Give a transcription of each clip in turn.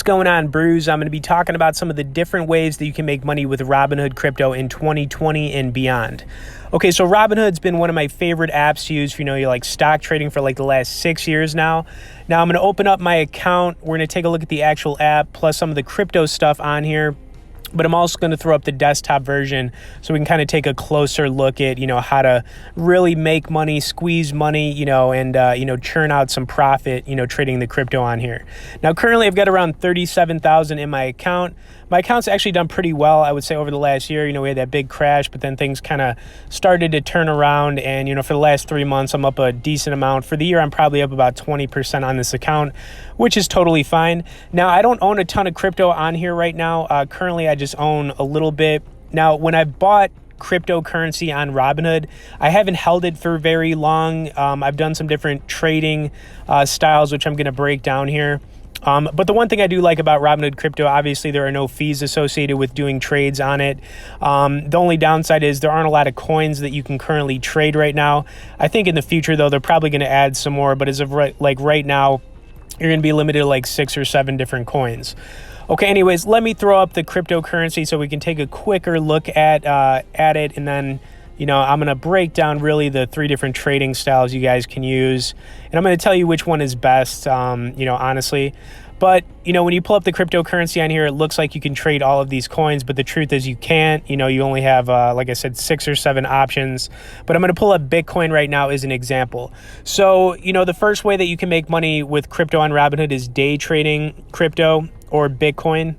going on, Brews? I'm going to be talking about some of the different ways that you can make money with Robinhood crypto in 2020 and beyond. Okay, so Robinhood's been one of my favorite apps to use for, you like stock trading for like the last 6 years now. Now I'm going to open up my account. We're going to take a look at the actual app plus some of the crypto stuff on here. But I'm also going to throw up the desktop version so we can kind of take a closer look at, how to really make money, squeeze money, and churn out some profit, trading the crypto on here. Now, currently I've got around 37,000 in my account. My account's actually done pretty well, I would say, over the last year. We had that big crash, but then things kind of started to turn around. And, for the last 3 months, I'm up a decent amount. For the year, I'm probably up about 20% on this account, which is totally fine. Now, I don't own a ton of crypto on here right now. Currently, I just own a little bit. Now, when I bought cryptocurrency on Robinhood, I haven't held it for very long. I've done some different trading styles, which I'm going to break down here. But the one thing I do like about Robinhood crypto, obviously there are no fees associated with doing trades on it. The only downside is there aren't a lot of coins that you can currently trade right now. I think in the future, though, they're probably going to add some more. But as of right now, you're going to be limited to like 6 or 7 different coins. Okay, anyways, let me throw up the cryptocurrency so we can take a quicker look at it. And then, I'm going to break down really the 3 different trading styles you guys can use. And I'm going to tell you which one is best, honestly. But, when you pull up the cryptocurrency on here, it looks like you can trade all of these coins. But the truth is you can't. You only have, like I said, 6 or 7 options. But I'm going to pull up Bitcoin right now as an example. So, the first way that you can make money with crypto on Robinhood is day trading crypto or Bitcoin.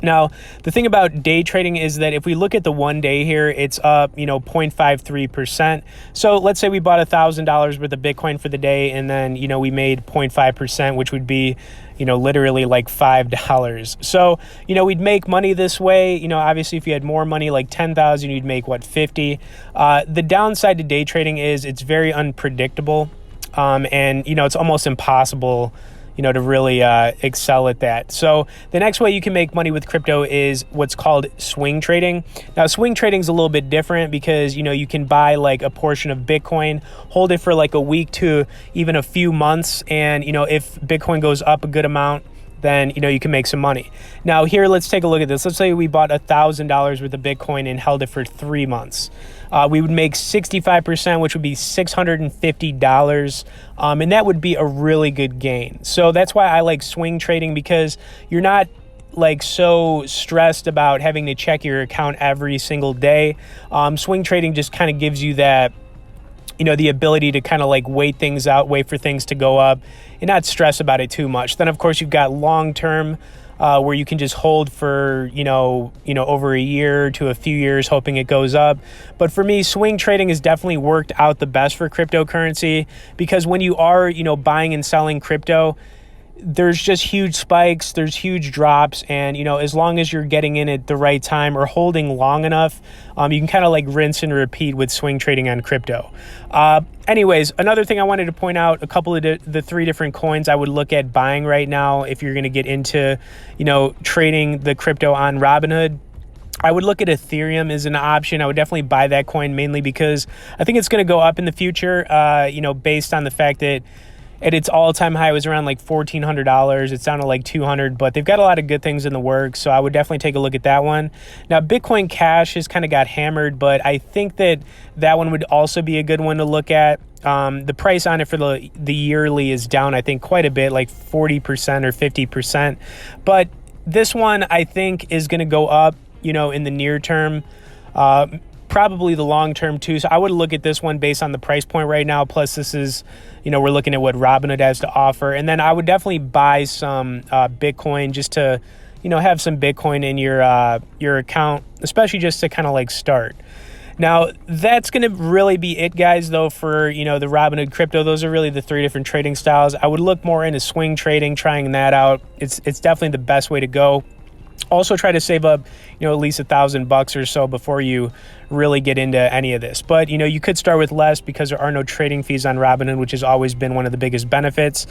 Now, the thing about day trading is that if we look at the 1 day here, it's up, 0.53%. So let's say we bought $1,000 worth of Bitcoin for the day, and then, we made 0.5%, which would be, literally like $5. So, we'd make money this way. Obviously, if you had more money, like 10,000, you'd make, 50? The downside to day trading is it's very unpredictable, and, it's almost impossible to really excel at that. So the next way you can make money with crypto is what's called swing trading. Now, swing trading is a little bit different because, you can buy like a portion of Bitcoin, hold it for like a week to even a few months. And, if Bitcoin goes up a good amount, then, you can make some money. Now here, let's take a look at this. Let's say we bought $1,000 worth of Bitcoin and held it for 3 months. We would make 65%, which would be $650. And that would be a really good gain. So that's why I like swing trading, because you're not like so stressed about having to check your account every single day. Swing trading just kind of gives you that, the ability to kind of like wait things out, wait for things to go up and not stress about it too much. Then, of course, you've got long-term where you can just hold for, over a year to a few years, hoping it goes up. But for me, swing trading has definitely worked out the best for cryptocurrency, because when you are, buying and selling crypto, there's just huge spikes, there's huge drops. And, as long as you're getting in at the right time or holding long enough, you can kind of like rinse and repeat with swing trading on crypto. Anyways, another thing I wanted to point out, a couple of the 3 different coins I would look at buying right now if you're going to get into, trading the crypto on Robinhood. I would look at Ethereum as an option. I would definitely buy that coin mainly because I think it's going to go up in the future, based on the fact that at its all-time high, it was around like $1,400. It's down to like $200, but they've got a lot of good things in the works, so I would definitely take a look at that one. Now, Bitcoin Cash has kind of got hammered, but I think that one would also be a good one to look at. The price on it for the yearly is down, I think, quite a bit, like 40% or 50%. But this one, I think, is going to go up, in the near term. Probably the long term too. So I would look at this one based on the price point right now. Plus this is, we're looking at what Robinhood has to offer. And then I would definitely buy some Bitcoin just to, have some Bitcoin in your account, especially just to kind of like start. Now, that's going to really be it, guys, though, for, the Robinhood crypto. Those are really the 3 different trading styles. I would look more into swing trading, trying that out. It's definitely the best way to go. Also try to save up, at least $1,000 or so before you really get into any of this. But, you know, you could start with less because there are no trading fees on Robinhood, which has always been one of the biggest benefits.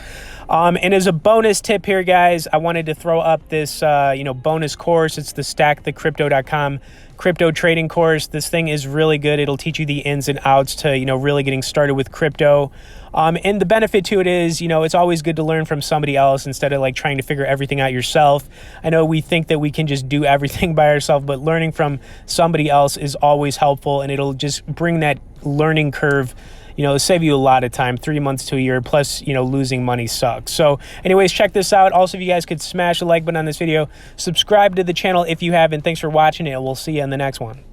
And as a bonus tip here, guys, I wanted to throw up this, bonus course. It's the stackthecrypto.com crypto trading course. This thing is really good. It'll teach you the ins and outs to, really getting started with crypto. And the benefit to it is, it's always good to learn from somebody else instead of like trying to figure everything out yourself. I know we think that we can just do everything by ourselves, but learning from somebody else is always helpful, and it'll just bring that learning curve, save you a lot of time, 3 months to a year, plus, losing money sucks. So anyways, check this out. Also, if you guys could smash the like button on this video, subscribe to the channel if you haven't. Thanks for watching it. We'll see you in the next one.